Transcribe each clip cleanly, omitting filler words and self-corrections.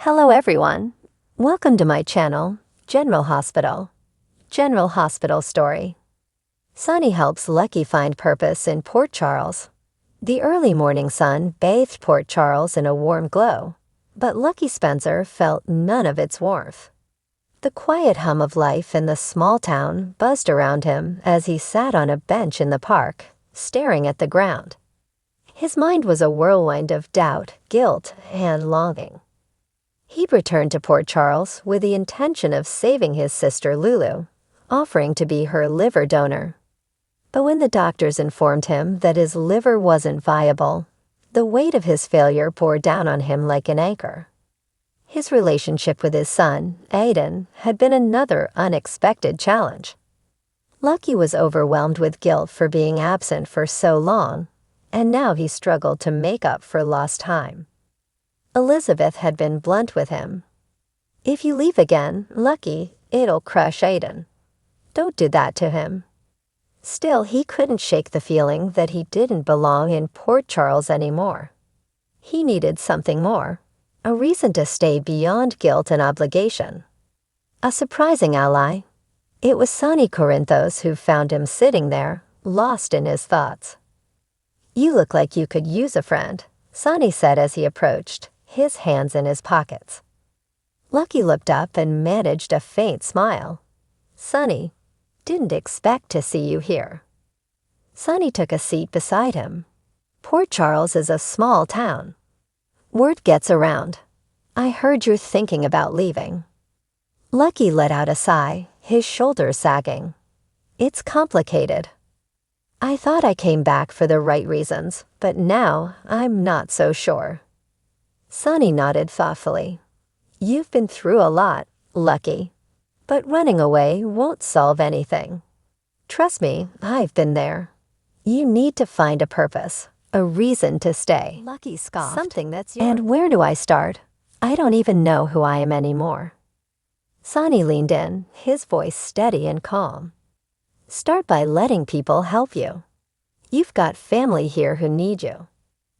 Hello everyone. Welcome to my channel, General Hospital. General Hospital Story. Sonny helps Lucky find purpose in Port Charles. The early morning sun bathed Port Charles in a warm glow, but Lucky Spencer felt none of its warmth. The quiet hum of life in the small town buzzed around him as he sat on a bench in the park, staring at the ground. His mind was a whirlwind of doubt, guilt, and longing. He'd returned to Port Charles with the intention of saving his sister Lulu, offering to be her liver donor. But when the doctors informed him that his liver wasn't viable, the weight of his failure bore down on him like an anchor. His relationship with his son, Aiden, had been another unexpected challenge. Lucky was overwhelmed with guilt for being absent for so long, and now he struggled to make up for lost time. Elizabeth had been blunt with him. "If you leave again, Lucky, it'll crush Aiden. Don't do that to him." Still, he couldn't shake the feeling that he didn't belong in Port Charles anymore. He needed something more, a reason to stay beyond guilt and obligation. A surprising ally. It was Sonny Corinthos who found him sitting there, lost in his thoughts. "You look like you could use a friend," Sonny said as he approached, his hands in his pockets. Lucky looked up and managed a faint smile. "Sonny, didn't expect to see you here." Sonny took a seat beside him. Port Charles is a small town. Word gets around. "I heard you're thinking about leaving." Lucky let out a sigh, his shoulders sagging. "It's complicated. I thought I came back for the right reasons, but now I'm not so sure." Sonny nodded thoughtfully. "You've been through a lot, Lucky, but running away won't solve anything. Trust me, I've been there. You need to find a purpose, a reason to stay." Lucky scoffed. "Something that's yours." "And where do I start? I don't even know who I am anymore." Sonny leaned in, his voice steady and calm. "Start by letting people help you. You've got family here who need you.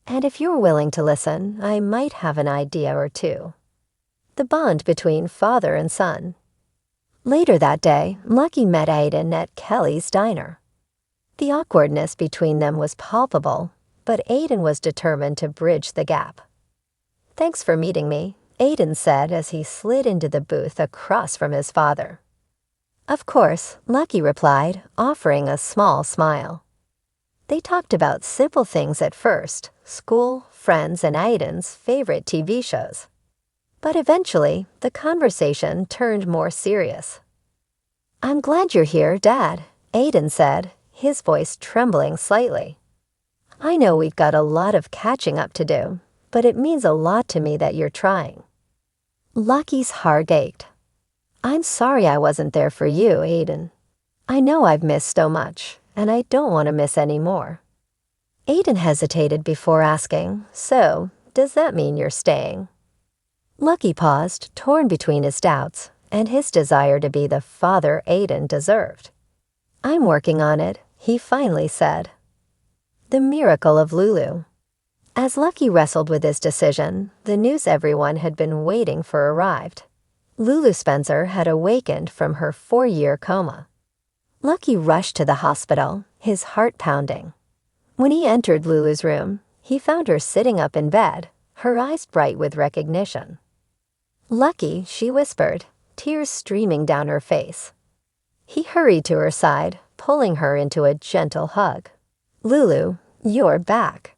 And if you're willing to listen, I might have an idea or two." The bond between father and son. Later that day, Lucky met Aiden at Kelly's diner. The awkwardness between them was palpable, but Aiden was determined to bridge the gap. "Thanks for meeting me," Aiden said as he slid into the booth across from his father. "Of course," Lucky replied, offering a small smile. They talked about simple things at first, school, friends, and Aiden's favorite TV shows. But eventually, the conversation turned more serious. "I'm glad you're here, Dad," Aiden said, his voice trembling slightly. "I know we've got a lot of catching up to do, but it means a lot to me that you're trying." Lucky's heart ached. "I'm sorry I wasn't there for you, Aiden. I know I've missed so much, and I don't want to miss any more." Aiden hesitated before asking, "So, does that mean you're staying?" Lucky paused, torn between his doubts and his desire to be the father Aiden deserved. "I'm working on it," he finally said. The miracle of Lulu. As Lucky wrestled with his decision, the news everyone had been waiting for arrived. Lulu Spencer had awakened from her 4-year coma. Lucky rushed to the hospital, his heart pounding. When he entered Lulu's room, he found her sitting up in bed, her eyes bright with recognition. "Lucky," she whispered, tears streaming down her face. He hurried to her side, pulling her into a gentle hug. "Lulu, you're back."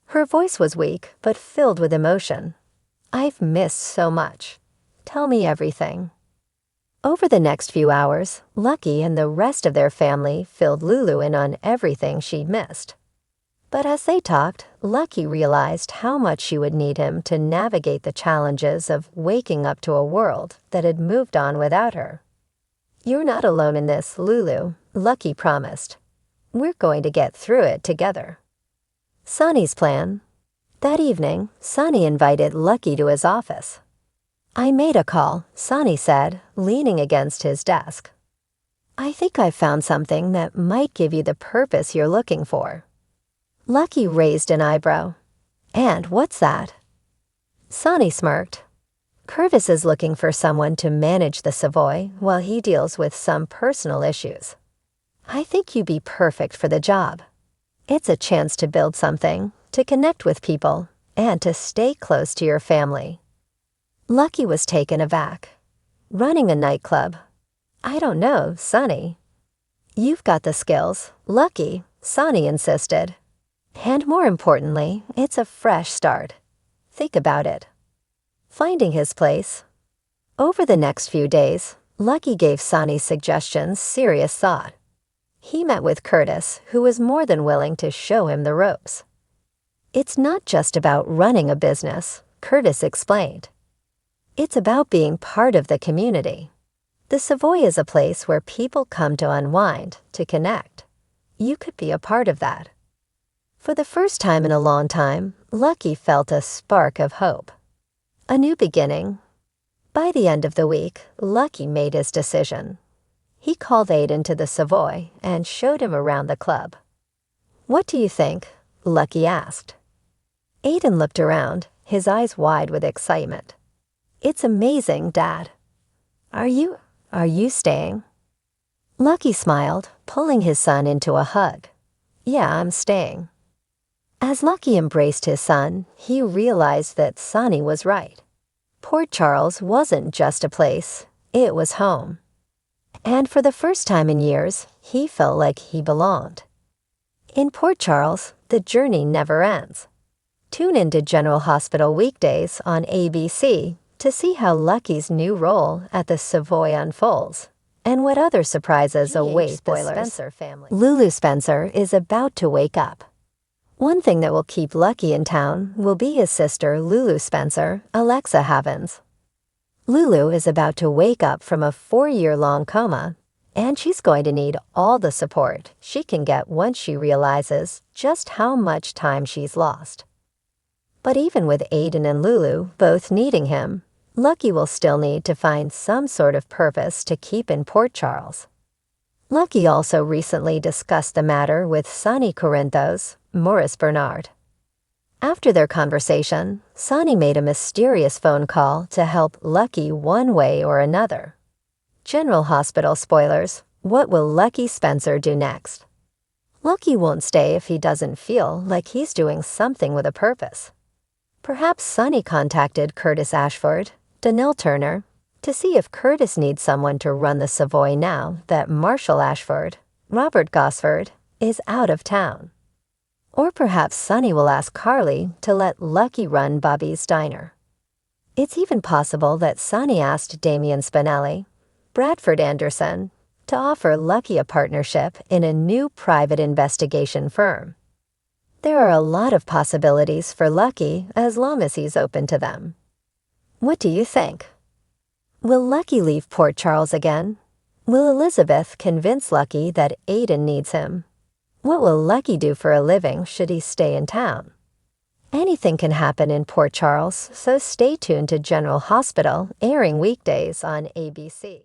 Her voice was weak, but filled with emotion. "I've missed so much. Tell me everything." Over the next few hours, Lucky and the rest of their family filled Lulu in on everything she'd missed. But as they talked, Lucky realized how much she would need him to navigate the challenges of waking up to a world that had moved on without her. "You're not alone in this, Lulu," Lucky promised. "We're going to get through it together." Sonny's plan. That evening, Sonny invited Lucky to his office. "I made a call," Sonny said, leaning against his desk. "I think I've found something that might give you the purpose you're looking for." Lucky raised an eyebrow. "And what's that?" Sonny smirked. Curtis is looking for someone to manage the Savoy while he deals with some personal issues. I think you'd be perfect for the job. It's a chance to build something, to connect with people, and to stay close to your family. Lucky was taken aback. Running a nightclub? I don't know, Sonny. You've got the skills, Lucky, Sonny insisted. And more importantly, it's a fresh start. Think about it. Finding his place. Over the next few days, Lucky gave Sonny's suggestions serious thought. He met with Curtis, who was more than willing to show him the ropes. It's not just about running a business, Curtis explained. It's about being part of the community. The Savoy is a place where people come to unwind, to connect. You could be a part of that. For the first time in a long time, Lucky felt a spark of hope. A new beginning. By the end of the week, Lucky made his decision. He called Aiden to the Savoy and showed him around the club. "What do you think?" Lucky asked. Aiden looked around, his eyes wide with excitement. "It's amazing, Dad. Are you staying?" Lucky smiled, pulling his son into a hug. "Yeah, I'm staying." As Lucky embraced his son, he realized that Sonny was right. Port Charles wasn't just a place, it was home. And for the first time in years, he felt like he belonged. In Port Charles, the journey never ends. Tune into General Hospital weekdays on ABC to see how Lucky's new role at the Savoy unfolds and what other surprises await the Spencer family. Lulu Spencer is about to wake up. One thing that will keep Lucky in town will be his sister Lulu Spencer, Alexa Havens. Lulu is about to wake up from a 4-year-long coma, and she's going to need all the support she can get once she realizes just how much time she's lost. But even with Aiden and Lulu both needing him, Lucky will still need to find some sort of purpose to keep in Port Charles. Lucky also recently discussed the matter with Sonny Corinthos, Maurice Bernard. After their conversation, Sonny made a mysterious phone call to help Lucky one way or another. General Hospital spoilers, what will Lucky Spencer do next? Lucky won't stay if he doesn't feel like he's doing something with a purpose. Perhaps Sonny contacted Curtis Ashford, Danelle Turner, to see if Curtis needs someone to run the Savoy now that Marshall Ashford, Robert Gosford, is out of town. Or perhaps Sonny will ask Carly to let Lucky run Bobby's Diner. It's even possible that Sonny asked Damian Spinelli, Bradford Anderson, to offer Lucky a partnership in a new private investigation firm. There are a lot of possibilities for Lucky as long as he's open to them. What do you think? Will Lucky leave Port Charles again? Will Elizabeth convince Lucky that Aiden needs him? What will Lucky do for a living should he stay in town? Anything can happen in Port Charles, so stay tuned to General Hospital, airing weekdays on ABC.